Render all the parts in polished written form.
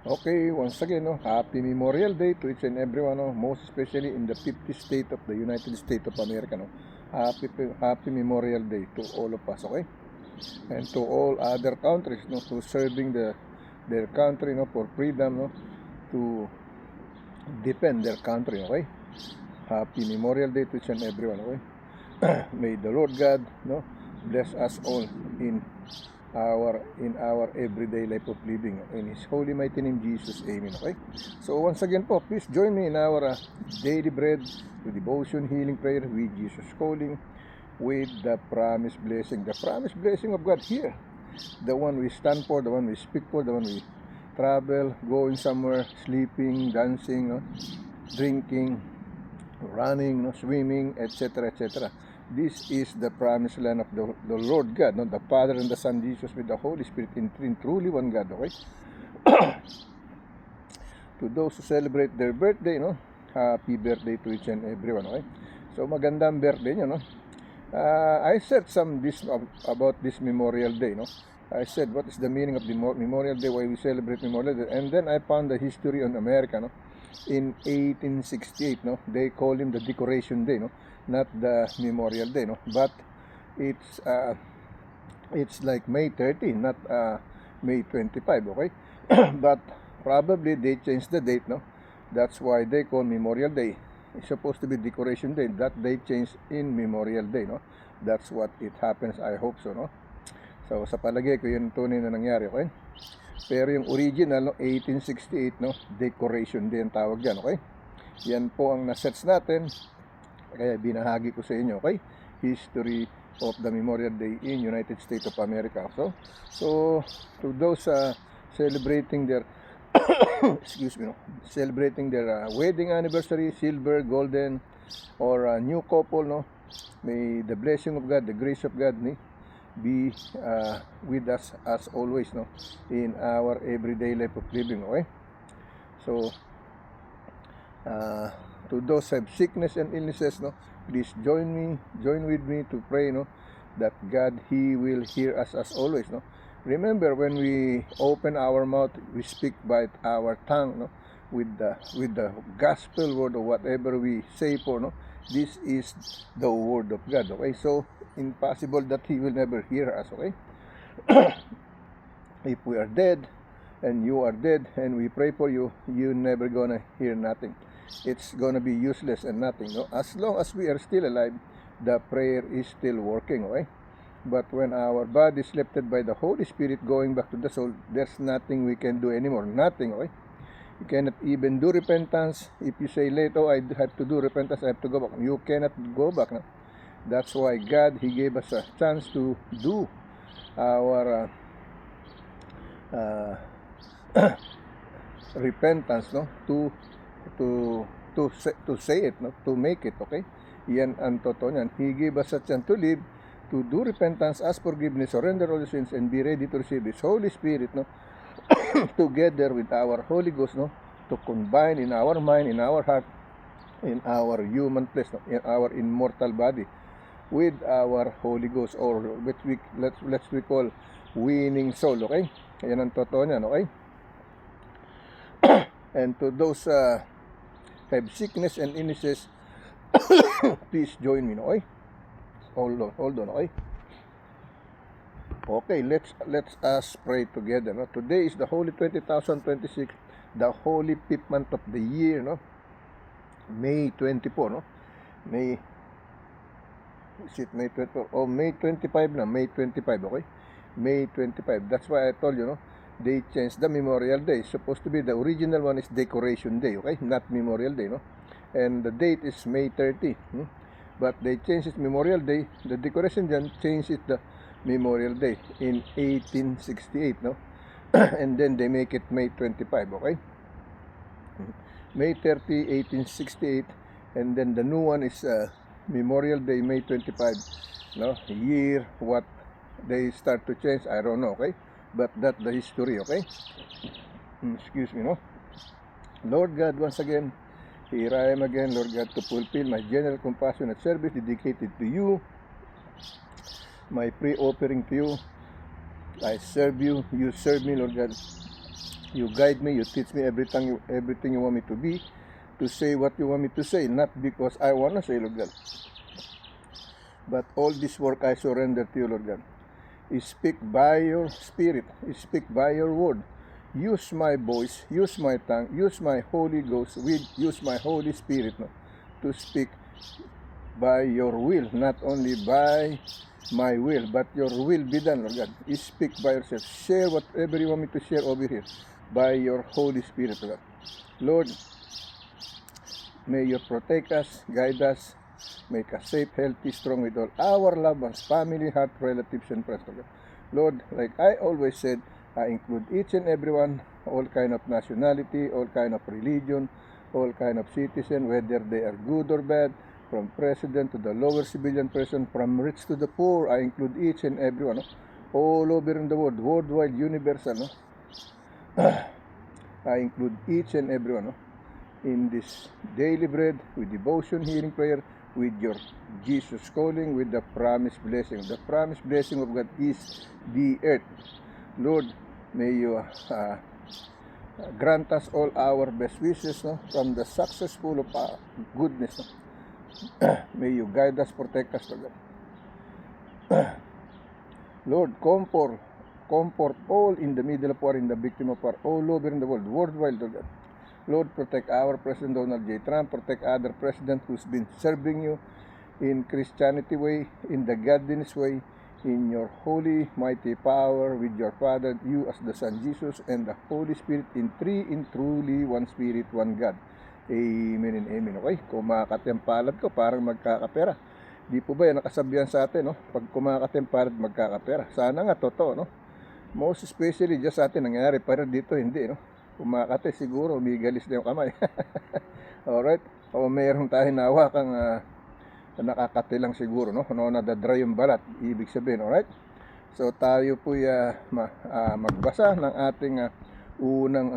Okay, once again, no, happy Memorial Day to each and everyone, no, most especially in the 50th state of the United States of America. No. Happy Memorial Day to all of us, okay? And to all other countries, no, who serving their country, no, for freedom, no, to defend their country, okay? Happy Memorial Day to each and everyone, okay? May the Lord God, no, bless us all in our everyday life of living. In His holy mighty name, Jesus, amen. Okay? So once again po, please join me in our daily bread, to devotion, healing prayer with Jesus calling, with the promised blessing of God here. The one we stand for, the one we speak for, the one we travel, going somewhere, sleeping, dancing, no? Drinking, running, no? Swimming, etc., etc. This is the promised land of the Lord God, no? The Father and the Son Jesus with the Holy Spirit in truly one God, okay? To those who celebrate their birthday, no? Happy birthday to each and everyone, okay? So magandang birthday nyo, no? I said about this Memorial Day, no? I said, what is the meaning of the Memorial Day, why we celebrate Memorial Day? And then I found the history on America, no? In 1868, no? They call him the Decoration Day, no? Not the Memorial Day, no? But it's like May 30, not May 25, okay? But probably they changed the date, no? That's why they call Memorial Day. It's supposed to be Decoration Day. That they changed in Memorial Day, no? That's what it happens. I hope so, no? So sa palagay ko yun tunay na nangyari, okay? Pero yung original, no, 1868, no? Decoration Day ang tawag dyan, okay? Yan po ang na-search natin. Kaya binahagi ko sa inyo, okay? History of the Memorial Day in United States of America. So to those celebrating their excuse me, no? Celebrating their wedding anniversary, silver, golden, or new couple, no? May the blessing of God, the grace of God, be with us as always, no? In our everyday life of living, okay? So to those who have sickness and illnesses, no, please join with me to pray, no, that God, He will hear us as always, no. Remember, when we open our mouth, we speak by our tongue, no, with the gospel word or whatever we say for, no. This is the word of God, okay? So impossible that He will never hear us, okay? If we are dead and you are dead and we pray for you, you're never gonna hear nothing. It's gonna be useless and nothing, no? As long as we are still alive, the prayer is still working, okay? But when our body is lifted by the Holy Spirit going back to the soul, there's nothing we can do anymore. Nothing, okay? You cannot even do repentance. If you say later, I have to do repentance, I have to go back. You cannot go back, no? That's why God, He gave us a chance to do our repentance, no, to say it, no, to make it, okay? Yan ang totoo niyan. He gave us a chance to live, to do repentance, ask forgiveness, surrender all the sins, and be ready to receive His Holy Spirit, no, together with our Holy Ghost, no, to combine in our mind, in our heart, in our human flesh, no, in our immortal body, with our Holy Ghost, or which we call winning soul, okay? Yan ang totoo niyan, okay? And to those have sickness and illnesses, please join me, okay? Hold on, okay? Okay, let's us pray together, no? Today is the holy 2026, the holy 5th month of the year, no? May 24, no? Is it May 24? Oh, May 25 na, May 25, okay? May 25. That's why I told you, no? They changed the Memorial Day. It's supposed to be, the original one is Decoration Day, okay? Not Memorial Day, no? And the date is May 30. But they changed it Memorial Day. The Decoration Day changed it the Memorial Day in 1868, no? And then they make it May 25, okay? May 30, 1868. And then the new one is Memorial Day, May 25, no? Year, what they start to change, I don't know, okay? But that's the history, okay? Excuse me, no? Lord God, once again, here I am again, Lord God, to fulfill my general compassionate service dedicated to you, my pre-offering to you. I serve you, you serve me, Lord God. You guide me, you teach me everything you want me to be, to say what you want me to say, not because I want to say, Lord God. But all this work I surrender to you, Lord God. Speak by your Spirit, speak by your word. Use my voice, use my tongue, use my Holy Ghost, use my Holy Spirit, no, to speak by your will, not only by my will, but your will be done, Lord God. Speak by yourself. Share whatever you want me to share over here by your Holy Spirit, Lord God. Lord, may you protect us, guide us, make us safe, healthy, strong with all our loved ones, family, heart, relatives, and friends, Lord God. Lord, like I always said, I include each and everyone, all kind of nationality, all kind of religion, all kind of citizen, whether they are good or bad, from president to the lower civilian person, from rich to the poor. I include each and everyone, no? All over in the world, worldwide, universal. No? I include each and everyone, no? In this daily bread, with devotion, hearing prayer, with your Jesus calling, with the promised blessing. The promised blessing of God is the earth. Lord, may you grant us all our best wishes, no? From the successful of goodness. No? May you guide us, protect us, Lord. Lord, comfort all in the middle of war, in the victim of war, all over in the world, worldwide, Lord. Lord, protect our President Donald J. Trump, protect other president who's been serving you in Christianity way, in the godliness way, in your holy, mighty power, with your Father, you as the Son Jesus, and the Holy Spirit, in three, in truly one Spirit, one God. Amen and amen. Okay, kumakati ang palad ko, parang magkakapera. Di po ba yan nakasabihan sa atin, no? Pag kumakati ang palad, magkakapera. Sana nga, totoo, no? Most especially, dyan sa atin, nangyayari, pero dito, hindi, no? Kumakati, siguro, umigalis na yung kamay. Alright, o mayroon tayong nawakang nakakati lang siguro, no? No, nadadry yung balat, ibig sabihin, alright? So, tayo po magbasa ng ating unang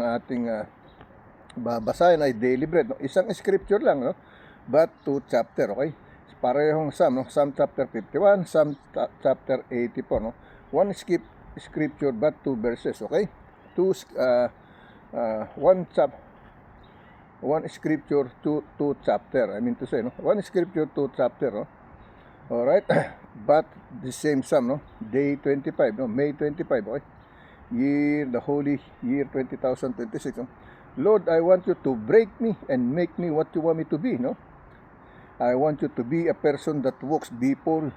babasahin ay daily bread, no? Isang scripture lang, no? But 2 chapter, okay? Parehong Psalm, no? Psalm chapter 51, Psalm chapter 84, no? One scripture but 2 verses, okay? One scripture, two chapter. I mean to say, no? One scripture, 2 chapter, no? Alright? But the same Psalm, no? Day 25, no? May 25, okay? The holy year 2026, no? Lord, I want you to break me and make me what you want me to be, no? I want you to be a person that walks before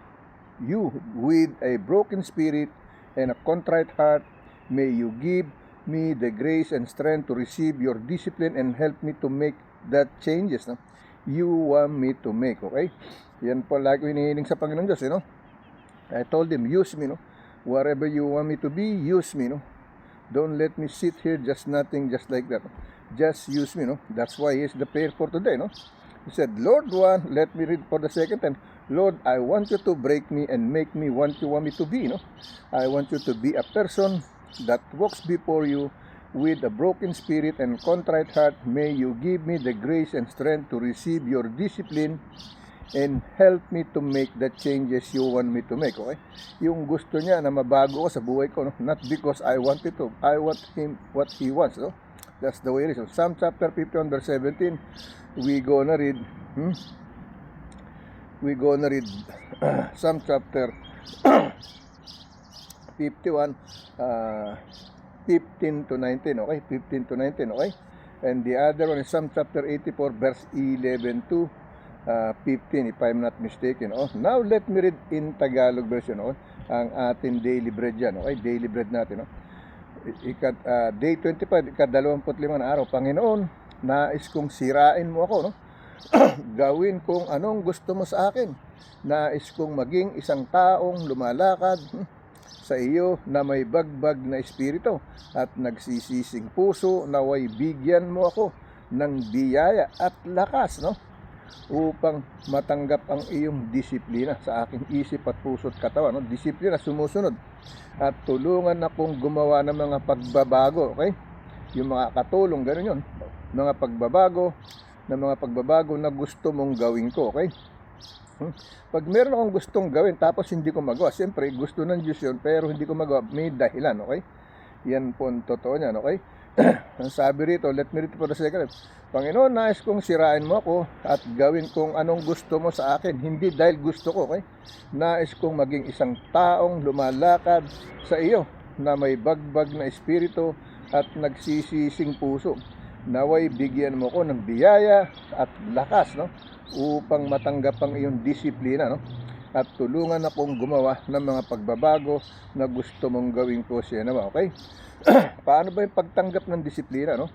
you with a broken spirit and a contrite heart. May you give me the grace and strength to receive your discipline and help me to make that changes, no? You want me to make, okay? Yan po lagi hinihiling sa Panginoon Diyos, no? I told him, use me, no? Wherever you want me to be, use me, no? Don't let me sit here just nothing, just like that. Just use me, no? That's why here's the prayer for today, no? He said, Lord, let me read for the second time. Lord, I want you to break me and make me what you want me to be, no? I want you to be a person that walks before you with a broken spirit and contrite heart. May you give me the grace and strength to receive your discipline and help me to make the changes you want me to make, okay? Yung gusto niya na mabago ko sa buhay ko, no? Not because I want it to. I want him what he wants, no? That's the way it is. So, Psalm chapter 51 verse 17, we gonna read Psalm chapter 51 15 to 19, okay? 15 to 19, okay? And the other one is Psalm chapter 84 verse 11 to 15, if I'm not mistaken. Oh, now let me read in Tagalog version, okay? Ang ating daily bread yan, okay? Daily bread natin, no? Day 25, ika-25 na araw. Panginoon, nais kong sirain mo ako, no? Gawin kong anong gusto mo sa akin. Nais kong maging isang taong lumalakad sa iyo na may bagbag na espiritu at nagsisising puso, naway bigyan mo ako ng biyaya at lakas, no? Upang matanggap ang iyong disiplina sa aking isip at puso at katawan, no? Disiplina, sumusunod. At tulungan akong gumawa ng mga pagbabago, okay? Yung mga katulong, gano'n yun. Mga pagbabago na gusto mong gawin ko, okay? Pag meron akong gustong gawin tapos hindi ko magawa, siyempre gusto ng Diyos yun, pero hindi ko magawa, may dahilan, okay? Yan po ang totoo niyan, okay? Ang sabi rito, let me read for the second. Panginoon, nais kong sirain mo ako at gawin kong anong gusto mo sa akin. Hindi dahil gusto ko, okay? Nais kong maging isang taong lumalakad sa iyo na may bagbag na espiritu at nagsisising puso. Naway bigyan mo ko ng biyaya at lakas, no? Upang matanggap ang iyong disiplina, no? At tulungan akong gumawa ng mga pagbabago na gusto mong gawin ko siya naman, okay? Paano ba yung pagtanggap ng disiplina, no?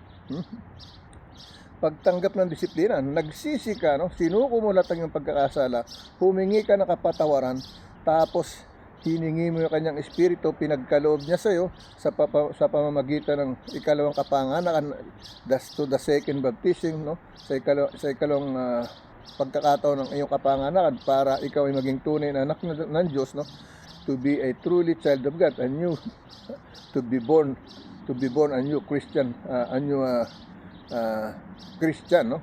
Pagtanggap ng disiplina, nagsisi ka, no? Sinuko mo lahat ng iyong pagkakasala, humingi ka ng kapatawaran, tapos hiningi mo yung kanyang espiritu, pinagkaloob niya sa iyo sa pamamagitan ng ikalawang kapanganakan, to the second baptism, no? Sa ikalawang pagkakataon ng iyong kapanganakan para ikaw ay maging tunay na anak ng Diyos, no? To be a truly child of God, and you to be born a new Christian, Christian, no?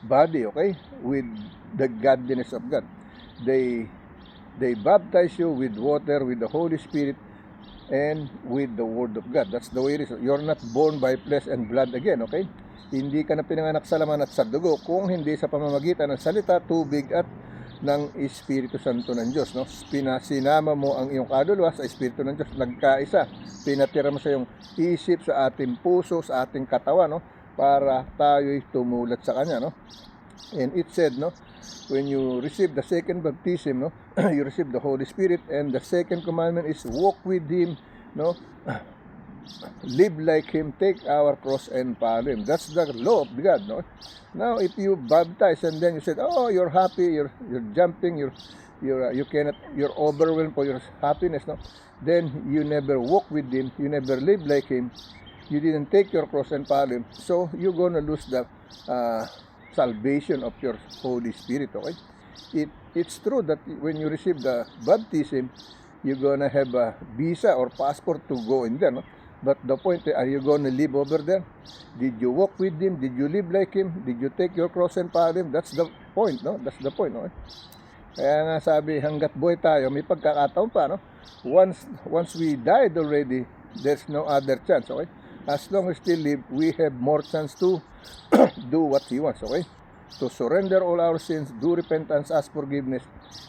Body, okay, with the godliness of God. They baptize you with water, with the Holy Spirit, and with the Word of God. That's the way it is. You're not born by flesh and blood again, okay? Hindi ka na pinanganak sa laman at sa dugo, kung hindi sa pamamagitan ng salita, tubig at ng Espiritu Santo ng Diyos, no? Sinama mo ang iyong kaluluwa sa Espiritu ng Diyos, nagkaisa. Pinatira mo sa iyong isip, sa ating puso, sa ating katawan, no? Para tayo'y tumulat sa Kanya, no? And it said, no, when you receive the second baptism, no, you receive the Holy Spirit, and the second commandment is walk with Him, no, live like Him, take our cross and follow Him. That's the law of God, no. Now, if you baptize and then you said, oh, you're happy, you're jumping, you're overwhelmed for your happiness, no, then you never walk with Him, you never live like Him, you didn't take your cross and follow Him, so you're gonna lose the salvation of your Holy Spirit, okay? It's true that when you receive the baptism, you're gonna have a visa or passport to go in there, no? But the point is, are you gonna live over there? Did you walk with Him? Did you live like Him? Did you take your cross and follow Him? That's the point, no? That's the point, okay? Kaya nga sabi, hanggat buhay tayo, may pagkakataon pa, no? Once we died already, there's no other chance, okay? As long as we still live, we have more chance to do what He wants, okay? To surrender all our sins, do repentance, ask forgiveness,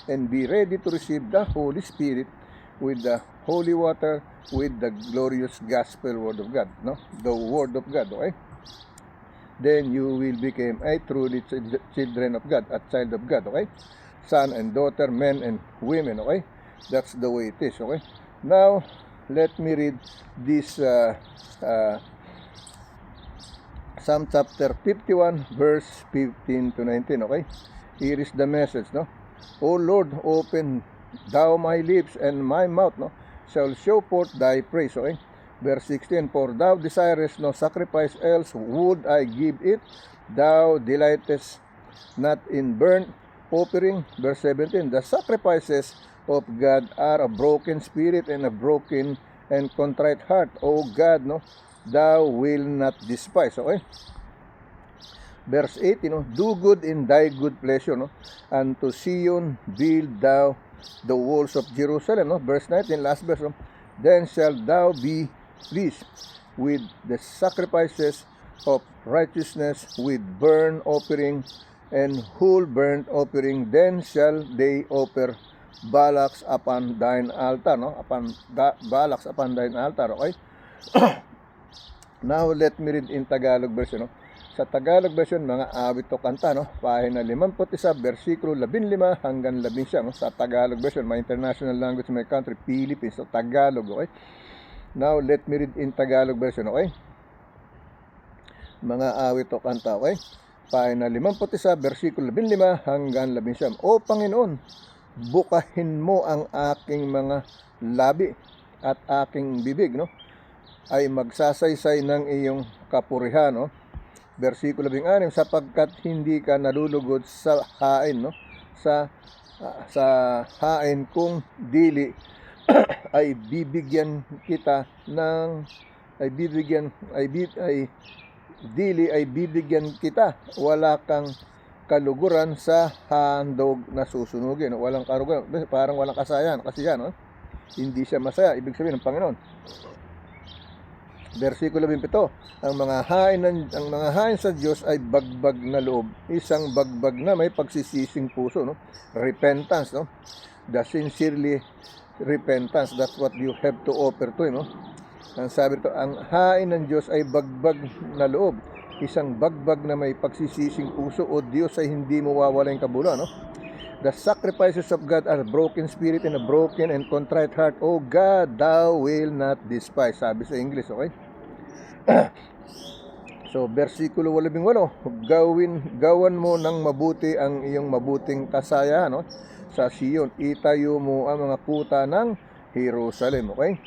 and be ready to receive the Holy Spirit with the holy water, with the glorious gospel word of God, no? The word of God, okay? Then you will become a truly children of God, a child of God, okay? Son and daughter, men and women, okay? That's the way it is, okay? Now, let me read this Psalm chapter 51, verse 15 to 19, okay? Here is the message, no? O Lord, open thou my lips, and my mouth, no, shall show forth thy praise, okay? Verse 16, for thou desirest no sacrifice, else would I give it. Thou delightest not in burnt offering. Verse 17, the sacrifices of God are a broken spirit and a broken and contrite heart. O God, no, thou will not despise, okay? Verse 18, no, do good in thy good pleasure, no, and to Zion build thou the walls of Jerusalem, no. Verse 19, last verse, no, then shalt thou be pleased with the sacrifices of righteousness, with burnt offering and whole burnt offering, then shall they offer balaks upon thine altar, no, balaks upon thine altar, okay? Now, let me read in Tagalog version, no. Sa Tagalog version, mga awit o kanta, no, pahina 51, versikulo 15 hanggang 11, no, sa Tagalog version, my international language in my country, Philippines, so Tagalog, okay? Now, let me read in Tagalog version, okay? Mga awit o kanta, okay? Pahina 51, versikulo 15 hanggang 11. O Panginoon, bukahin mo ang aking mga labi at aking bibig, no, ay magsasaysay ng iyong kapurihan, no? Versikulo 16, sapagkat hindi ka nalulugod sa hain, no, sa hain kung dili ay bibigyan kita ng dili ay bibigyan kita, wala kang kaluguran sa handog na susunugin, no? Walang kaluguran, parang walang kasayan kasi yan, no? hindi siya masaya. Ibig sabihin ng Panginoon. Versikulo 27, ang mga hain sa Diyos ay bagbag na loob, isang bagbag na may pagsisising puso, no? Repentance, no? The sincerely repentance, that's what you have to offer to him, no? Ang sabi ito, ang hain ng Diyos ay bagbag na loob, isang bagbag na may pagsisising puso, o Diyos ay hindi mawawala yung kabuluhan, no? The sacrifices of God are broken spirit and a broken and contrite heart. O God, thou will not despise. Sabi sa English, okay? So, versikulo 18, gawan mo ng mabuti ang iyong mabuting kasayahan, no? Sa Sion, itayo mo ang mga kuta ng Jerusalem, okay?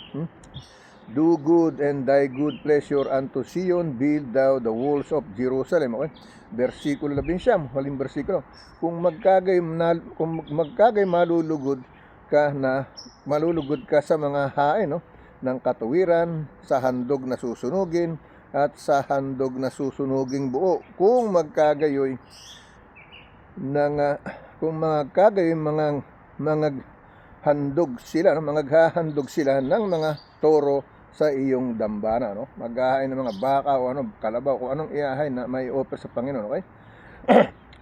Do good and thy good pleasure unto Sion, build thou the walls of Jerusalem, okay? Versikulo 19, haling versikulo. Kung magkagay malulugod ka sa mga hain, no? Ng katuwiran, sa handog na susunugin, at sa handog na susunuging buo. Kung magkagayoy mga handog sila, no? Maghahandog sila ng mga toro sa iyong dambana, no? Maghahain ng mga baka o kalabaw, kung anong iahain na may offer sa Panginoon, okay?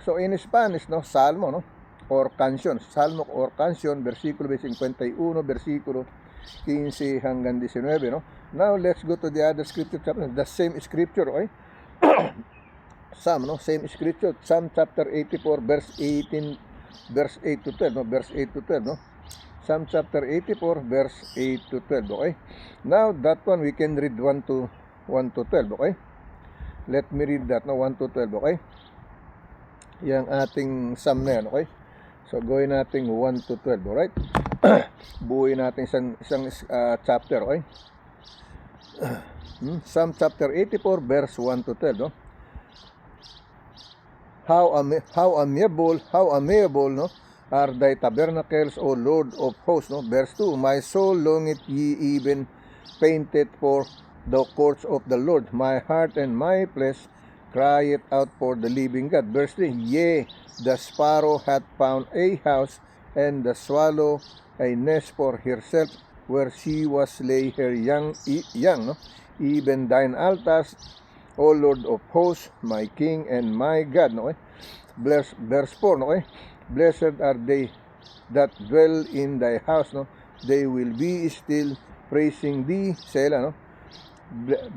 So in Spanish, no, salmo, no, or canción, salmo or canción, versikulo 51, versikulo 15 hanggang 19, no? Now let's go to the other scripture chapter, the same scripture, okay? Psalm, no, same scripture, Psalm chapter 84, verse 8 to 12, no, verse 8 to 12, no? Psalm chapter 84, verse 8 to 12, okay? Now, that one we can read 1 to 12, okay? Let me read that, no, 1 to 12, okay? Yang ating Psalm na yan, okay? So, gawin natin 1 to 12, alright? Buuin natin isang chapter, okay? Psalm chapter 84, verse 1 to 12, no? How amiable, no, are thy tabernacles, O Lord of hosts, no? Verse 2, my soul longeth, ye even fainted for the courts of the Lord. My heart and my flesh crieth out for the living God. Verse 3, yea, the sparrow hath found a house, and the swallow a nest for herself, where she was lay her young, no? Even thine altars, O Lord of hosts, my King and my God, no? Verse 4, no? Blessed are they that dwell in thy house, no? They will be still praising thee, Selah, no?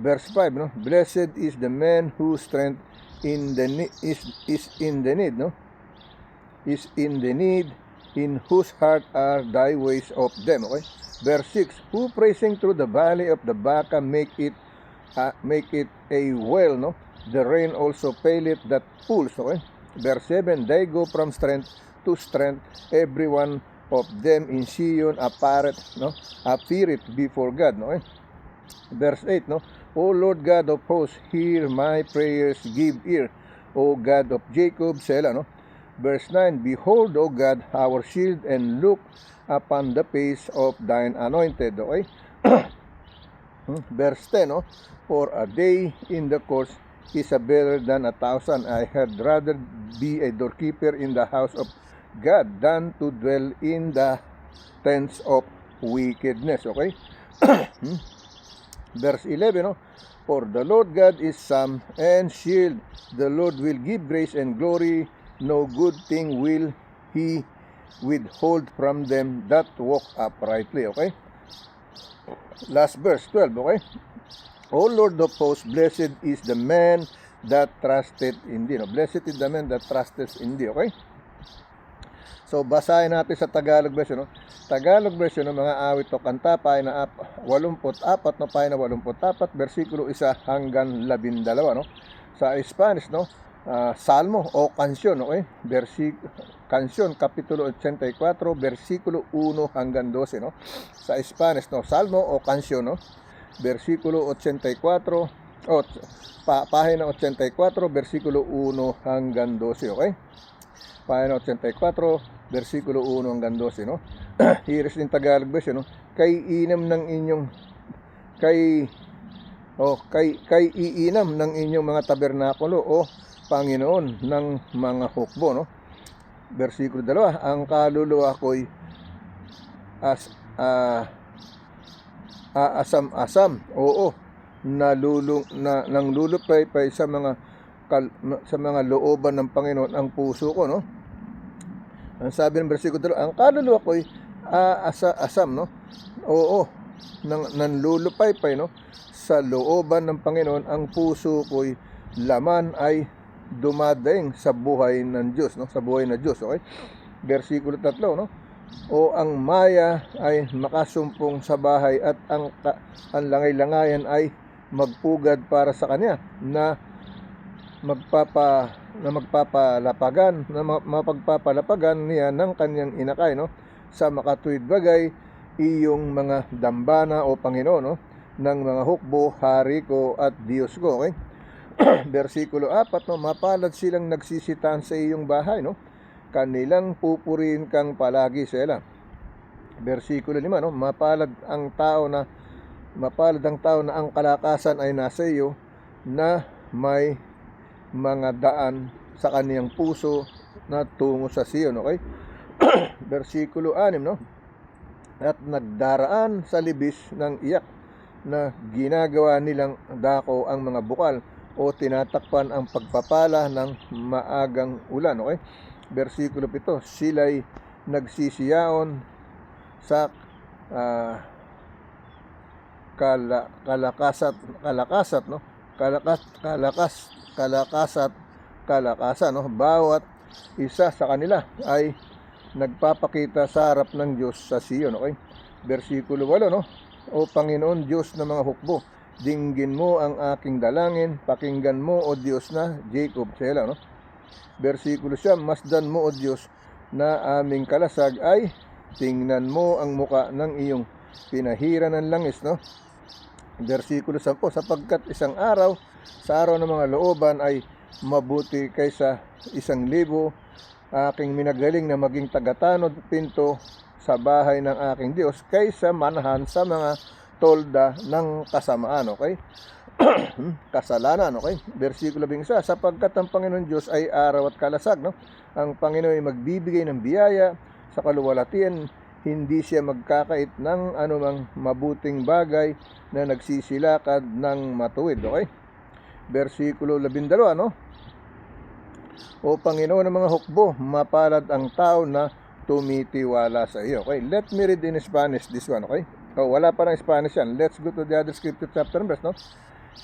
Verse 5, no? Blessed is the man whose strength is in the need, no? Is in the need, in whose heart are thy ways of them, okay? Verse 6, who praising through the valley of the Baca make it a well, no? The rain also faileth that pools, okay? Verse 7, they go from strength to strength, every one of them in Sion appeareth before God, no? Verse 8, no? O Lord God of hosts, hear my prayers, give ear, O God of Jacob, Selah, no? Verse 9, behold, O God, our shield, and look upon the face of thine anointed, okay? Verse 10, no? For a day in the courts is better than 1,000. I had rather be a doorkeeper in the house of God than to dwell in the tents of wickedness, okay? Verse 11, no? For the Lord God is sun and shield. The Lord will give grace and glory. No good thing will he withhold from them that walk uprightly, okay? Last verse, 12, okay? O Lord of hosts, blessed is the man that trusted in thee. No? Blessed is the man that trusted in thee, okay? So, basahin natin sa Tagalog version, no? Tagalog version, no, mga awit o kanta, pahina 84, no, pahina 84, versikulo 1 hanggang 12, no? Sa Spanish, no, Salmo o Kansyon, okay? Kansyon, kapitulo 84, versikulo 1 hanggang 12, no? Sa Spanish, no, Salmo o Kansyon, no? Versikulo 84, pahina 84, versikulo 1 hanggang 12, okay? Pahina 84, versikulo 1 hanggang 12, no? Here is in Tagalog version, no? Kay iinam ng inyong mga tabernakulo, o Panginoon ng mga hukbo, no? Versikulo 2, ang kaluluwa ko'y aasam-asam. Oo, nang lulupay sa mga looban ng Panginoon ang puso ko, no? Ang sabi ng bersikulo 2, ang kaluluwa ko'y asam, no? Oo, nanlulupay, no? Sa looban ng Panginoon ang puso ko'y laman ay dumadaing sa buhay ng Diyos, no? Sa buhay ng Diyos, okay? Bersikulo 3, no? O ang maya ay makasumpong sa bahay at ang langay-langayan ay magpugad para sa kanya na mapagpapalapagan niya ng kanyang inakay, no? Sa makatuwid bagay iyong mga dambana o Panginoon, no? Ng mga hukbo, hari ko at Diyos ko, okay? Bersikulo 4, no? Mapalad silang nagsisitaan sa iyong bahay, no? Kanilang pupurihin kang palagi sila. Bersikulo 5, no? Mapalad ang tao na ang kalakasan ay nasa iyo, na may mga daan sa kaniyang puso na tungo sa Sion, okay? Bersikulo 6, no? At nagdaraan sa libis ng iyak na ginagawa nilang dako ang mga bukal o tinatakpan ang pagpapala ng maagang ulan, okay? Bersikulo 7, sila'y nagsisiyaon sa kalakasan, no? Bawat isa sa kanila ay nagpapakita sa harap ng Diyos sa Sion, okay? Bersikulo 8, no? O Panginoon Diyos ng mga hukbo, dinggin mo ang aking dalangin, pakinggan mo o Diyos na Jacob, sela, no? Bersikulo 9, masdan mo o Diyos na aming kalasag, ay tingnan mo ang muka ng iyong pinahira ng langis, no? Bersikulo 10, sapagkat isang araw sa araw ng mga looban ay mabuti kaysa 1,000 aking minagaling na maging tagatanod pinto sa bahay ng aking Diyos kaysa manahan sa mga tolda ng kasamaan, okay? Kasalanan, okay? Bersikulo 11, sapagkat ang Panginoon Diyos ay araw at kalasag, no? Ang Panginoon ay magbibigay ng biyaya sa kaluwalhatian, hindi siya magkakait ng anumang mabuting bagay na nagsisilakad ng matuwid, okay? Bersikulo 12, no? O Panginoon ng mga hukbo, mapalad ang tao na tumitiwala sa iyo, okay? Let me read in Spanish this one, okay? Oh, wala pa ng Spanish yan. Let's go to the other scripture chapter and verse, no?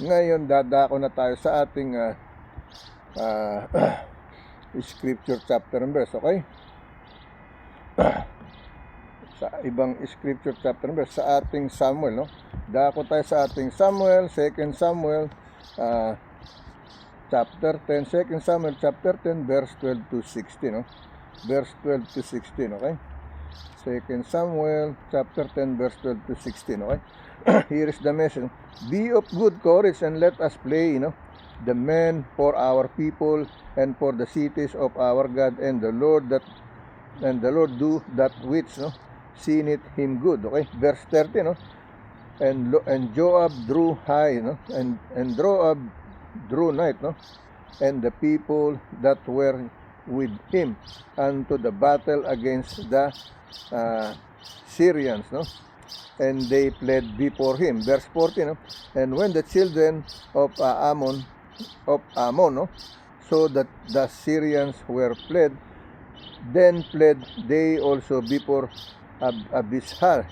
Ngayon, dadako na tayo sa ating scripture chapter and verse, okay? Sa ibang scripture chapter and verse, sa ating Samuel, no? Dako tayo sa ating Samuel, 2 Samuel, chapter 10, 2 Samuel chapter 10, verse 12 to 16, no? Verse 12 to 16, okay? 2 Samuel chapter 10, verse 12 to 16, okay? Here is the message. Be of good courage and let us play, the men for our people and for the cities of our God, and the Lord do that which, seemeth him good, okay? Verse 30, and Joab drew high, and Joab drew nigh, and the people that were with him unto the battle against the Syrians, and they fled before him. Verse 40, and when the children of Ammon, so that the Syrians were fled, then fled they also before Abishai,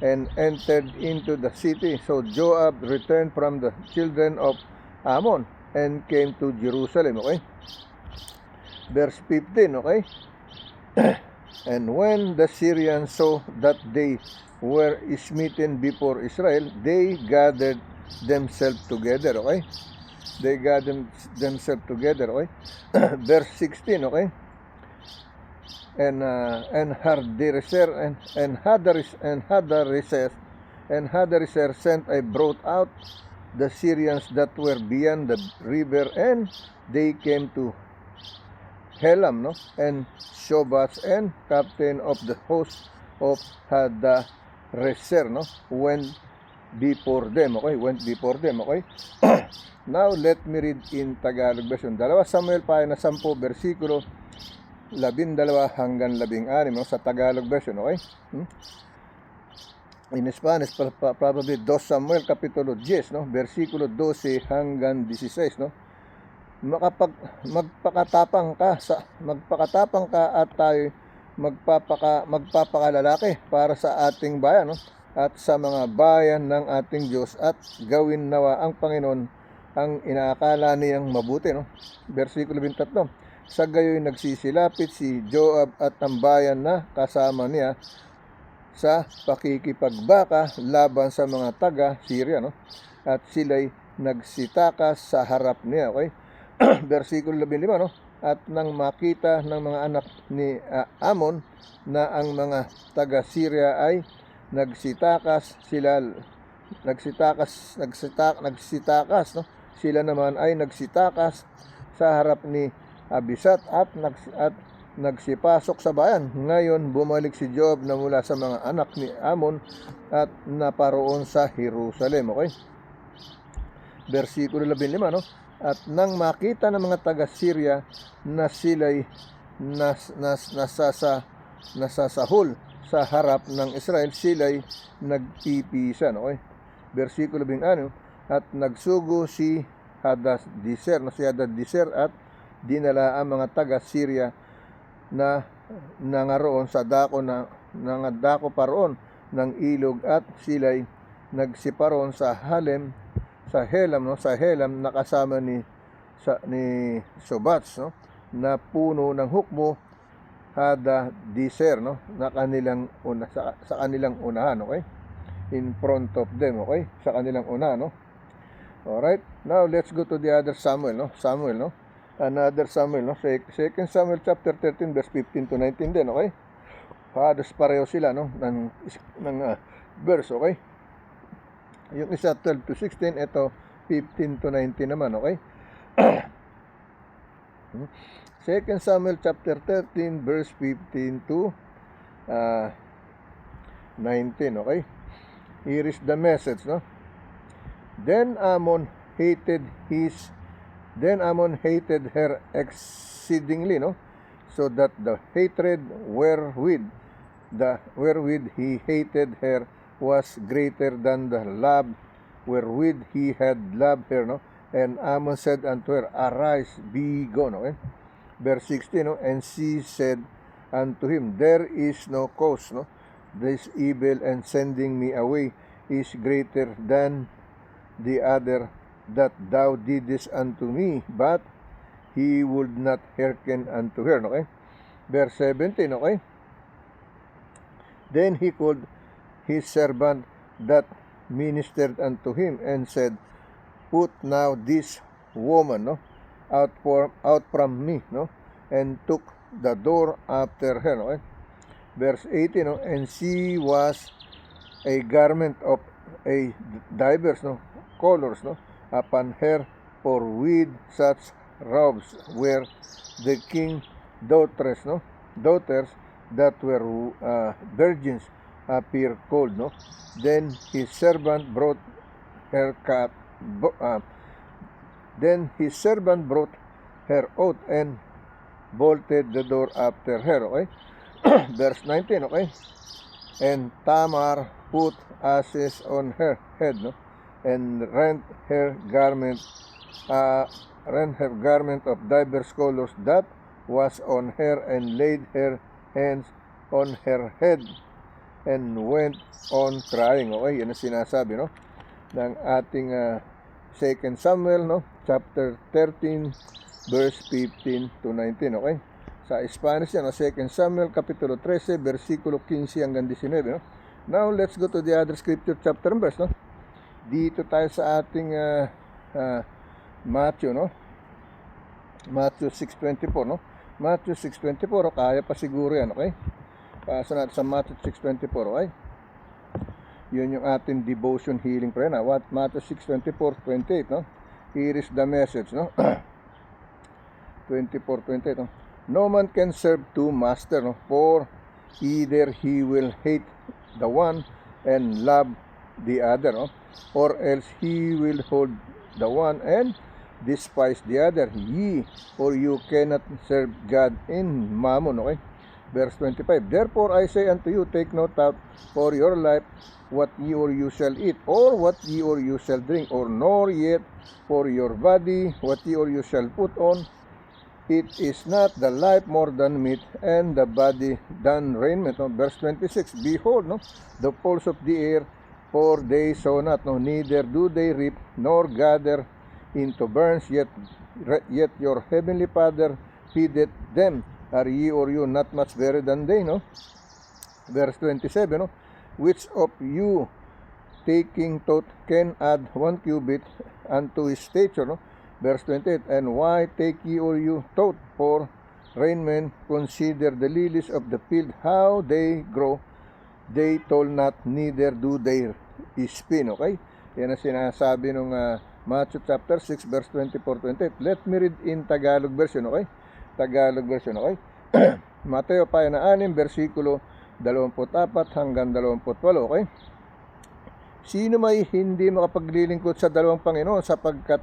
and entered into the city. So Joab returned from the children of Ammon and came to Jerusalem, okay? Verse 15, okay? And when the Syrians saw that they were smitten before Israel, they gathered themselves together, okay? They gathered themselves together, okay? Verse 16, okay? And Hadarezer sent, I brought out the Syrians that were beyond the river, and they came to Helam, and Shobach, and captain of the host of Hadarezer, went before them, okay? Now let me read in Tagalog version. 2 Samuel pahina 10, versikulo 12 hanggang 16, no? Sa Tagalog version, okay? In Spanish, probably 2 Samuel Kapitulo 10, no? Versikulo 12 hanggang 16, no? Magpakatapang ka at tayo magpapakalalaki para sa ating bayan, no? At sa mga bayan ng ating Diyos, at gawin nawa ang Panginoon ang inaakala niyang mabuti, no? Versikulo 23. Sa gayoy nagsisilapit si Joab at ang bayan na kasama niya sa pakikipagbaka laban sa mga taga-Syria, no? At sila'y nagsitakas sa harap niya, okay? Versikulo 15, no? At nang makita ng mga anak ni Amon na ang mga taga-Syria ay nagsitakas, no? Sila naman ay nagsitakas sa harap ni Abisat at nagsipasok sa bayan. Ngayon bumalik si Joab na mula sa mga anak ni Amon at naparoon sa Jerusalem, okay? Versikulo 15, no? At nang makita ng mga taga-Syria na sila'y nasasahol sa harap ng Israel, sila'y nagpipisan, okay? Versikulo 16, at nagsugo si Hadadezer, at dinala ang mga taga-Syria na nangaroon sa dako paroon ng ilog, at sila'y nagsiparoon sa Helam, no? Sa Helam nakasama ni Sobats, no? Na puno ng hukmo, Hadadezer, no? Na sa kanilang unahan, okay? In front of them, okay? Sa kanilang unahan, no? Alright, now let's go to the other Samuel, no? Another Samuel, no? 2 Samuel chapter 13 verse 15 to 19 din, okay? Halos pareho sila, no? ng verse, okay? Yung isa 12 to 16, ito 15 to 19 naman, okay? 2 Samuel chapter 13 verse 15 to 19, okay? Here is the message, no? Then Amon hated her exceedingly, no? So that the hatred wherewith he hated her was greater than the love wherewith he had loved her, no? And Amon said unto her, Arise, be gone, okay? Verse 16, no? And she said unto him, There is no cause, no? This evil and sending me away is greater than the other that thou didst unto me. But he would not hearken unto her, okay? Verse 17, okay? Then he called his servant that ministered unto him and said, Put now this woman, no, out from me, no, and took the door after her, no? Verse 18, no, and she was a garment of a diverse, no, colors, no, upon her, for with such robes were the king daughters that were virgins appear cold, no? Then his servant brought her out and bolted the door after her, okay? Verse 19, okay? And Tamar put ashes on her head, no? And rent her garment of diverse colors that was on her, and laid her hands on her head, and went on crying. Okay, yan ang sinasabi, no, ng ating 2 Samuel, no, chapter 13 verse 15 to 19, okay? Sa Spanish yan, no, 2 Samuel kapitulo 13 versikulo 15 hanggang 19, no? Now let's go to the other scripture chapter and verse, no? Dito tayo sa ating Matthew, no? Matthew 6:24, no? Matthew 6:24, kaya pa siguro yan, okay? Pasa natin sa Matthew 6:24, okay? Yun yung ating devotion healing prayer na. Matthew 6:24-28, no? Here is the message, no? 24-28, no? No man can serve two masters, no? For either he will hate the one and love the other, no? Or else he will hold the one and despise the other. Ye or you cannot serve God in mammon. Okay? Verse 25, therefore I say unto you, take no thought for your life, what ye or you shall eat, or what ye or you shall drink, or nor yet for your body, what ye or you shall put on. It is not the life more than meat, and the body than raiment. No? Verse 26, behold, no, the fowls of the air, for they sow not, no, neither do they reap, nor gather into barns, yet your heavenly Father feedeth them. Are ye or you not much better than they? No? Verse 27, no, which of you taking thought can add 1 cubit unto his stature? No? Verse 28, and why take ye or you thought for raiment? Consider the lilies of the field, how they grow. They toil not, neither do they spin. Okay? Yan ang sinasabi ng Matthew chapter 6, verse 24-28. Let me read in Tagalog version. Okay? Tagalog version. Okay? Mateo pa na 6, versikulo 24 hanggang 28. Okay? Sino may hindi makapaglilingkod sa dalawang Panginoon, sapagkat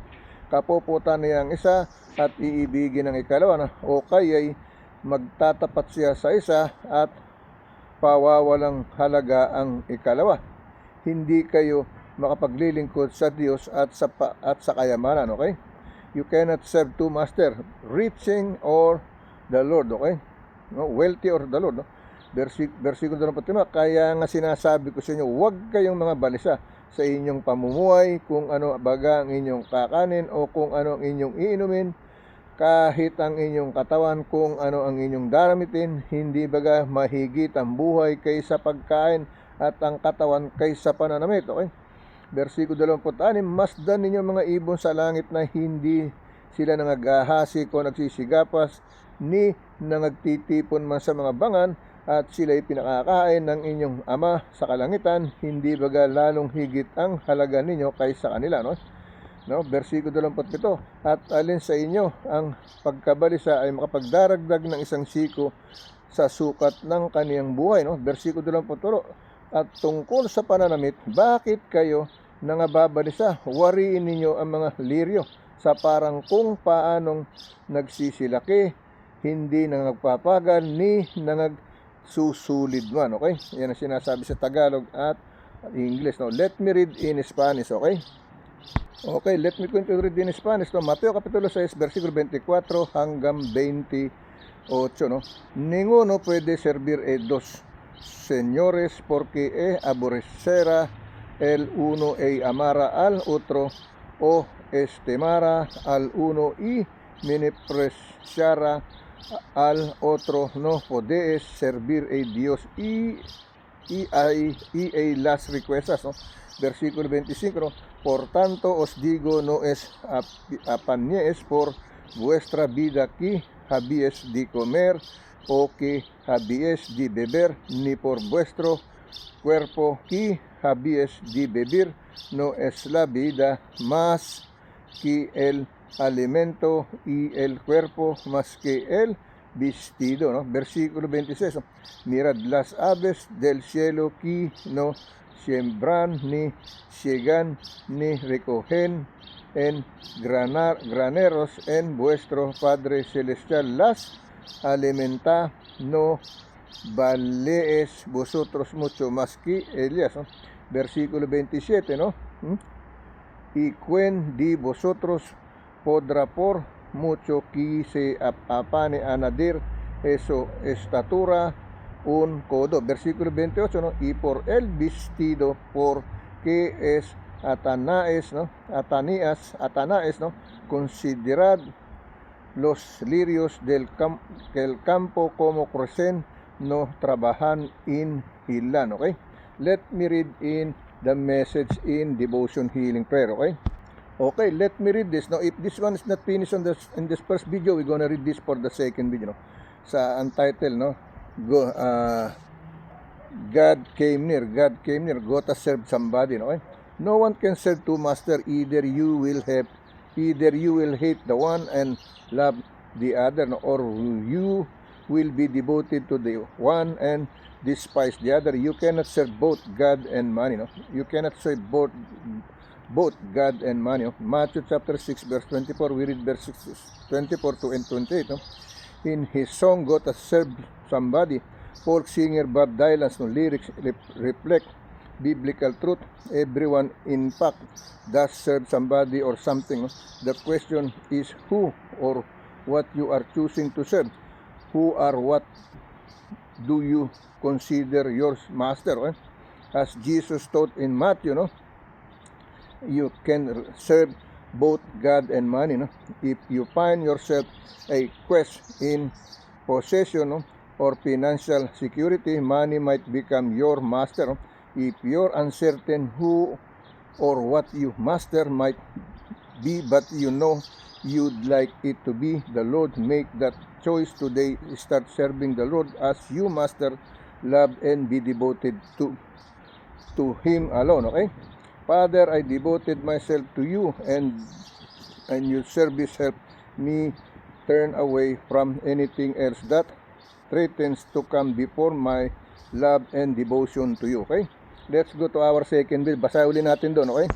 kapuputan niya ang isa at iibigin ang ikalawa, na o kaya'y magtatapat siya sa isa at pawawalang halaga ang ikalawa. Hindi kayo makapaglilingkod sa Diyos at sa kayamanan. Okay? You cannot serve two masters, reaching or the Lord. Okay? No, wealthy or the Lord. No? Versikulo 25, kaya nga sinasabi ko sa inyo, huwag kayong mga balisa sa inyong pamumuhay, kung ano baga ang inyong kakanin o kung ano ang inyong iinumin, kahit ang inyong katawan kung ano ang inyong daramitin. Hindi baga mahigit ang buhay kaysa pagkain at ang katawan kaysa pananamit. Okay? Versikulo 26, masdan ninyo mga ibon sa langit, na hindi sila nangagahasi o nagsisigapas, ni nangagtitipon man sa mga bangan, at sila'y pinakakain ng inyong Ama sa kalangitan. Hindi baga lalong higit ang halaga ninyo kaysa kanila. No? Versikulo 27, at alin sa inyo ang pagkabalisa ay makapagdaragdag ng isang siko sa sukat ng kaniyang buhay. No? Versikulo 28, at tungkol sa pananamit, bakit kayo nangababalisa? Wariin ninyo ang mga liryo, sa parang kung paanong nagsisilaki, hindi nangagpapagal, ni nangagsusulid man. Okay? Yan ang sinasabi sa Tagalog at English. No? Let me read in Spanish. Okay? Okay, let me continue to read in Spanish. No? Mateo Kapitulo 6, versikulo 24 hanggang 28. No? Ninguno puede servir dos señores, porque aborrecerá el uno e amará al otro, o estimara al uno y menospreciará al otro. No podéis servir a Dios y las riquezas. No? Versículo 25, no? Por tanto os digo, no es apañéis por vuestra vida que habíais de comer o que habíais de beber, ni por vuestro cuerpo que habíais de beber. No es la vida más que el alimento, y el cuerpo más que el vestido. ¿No? Versículo 26, ¿no? Mirad las aves del cielo, que no siembran, ni siegan, ni recogen en graneros, en vuestro Padre Celestial las alimenta. No valéis vosotros mucho más que ellas. ¿No? Versículo 27, ¿no? Y ¿quién de vosotros podrá por mucho que se apane añadir eso estatura un codo? Versículo 28, ¿no? Y por el vestido, porque es Atanaes, ¿no? Atanaes, ¿no? Considerad los lirios del campo, como crecen, no trabajan in hilan. Okay? Let me read in the message in devotion healing prayer. Okay? Okay, let me read this. Now, if this one is not finished in this first video, we're gonna read this for the second video. No? Sa untitled, no? God came near. Go to serve somebody. No? Okay? No one can serve two masters. Either you will hate the one and love the other, no? Or you will be devoted to the one and despise the other. You cannot serve both God and money. No? You cannot serve both both God and money. Matthew chapter 6 verse 24, we read verse 24 to and 28. In his song Go to Serve Somebody, folk singer Bob Dylan's lyrics reflect biblical truth. Everyone in fact does serve somebody or something. The question is who or what you are choosing to serve. Who or what do you consider your master? As Jesus taught in Matthew, you can serve both God and money. If you find yourself a quest in possession or financial security, money might become your master. If you're uncertain who or what you master might be, but you'd like it to be the Lord, make that choice today. Start serving the Lord as you master, love, and be devoted to Him alone. Okay? Father, I devoted myself to you, and your service help me turn away from anything else that threatens to come before my love and devotion to you. Okay? Let's go to our second bill. Basa uli natin doon, okay?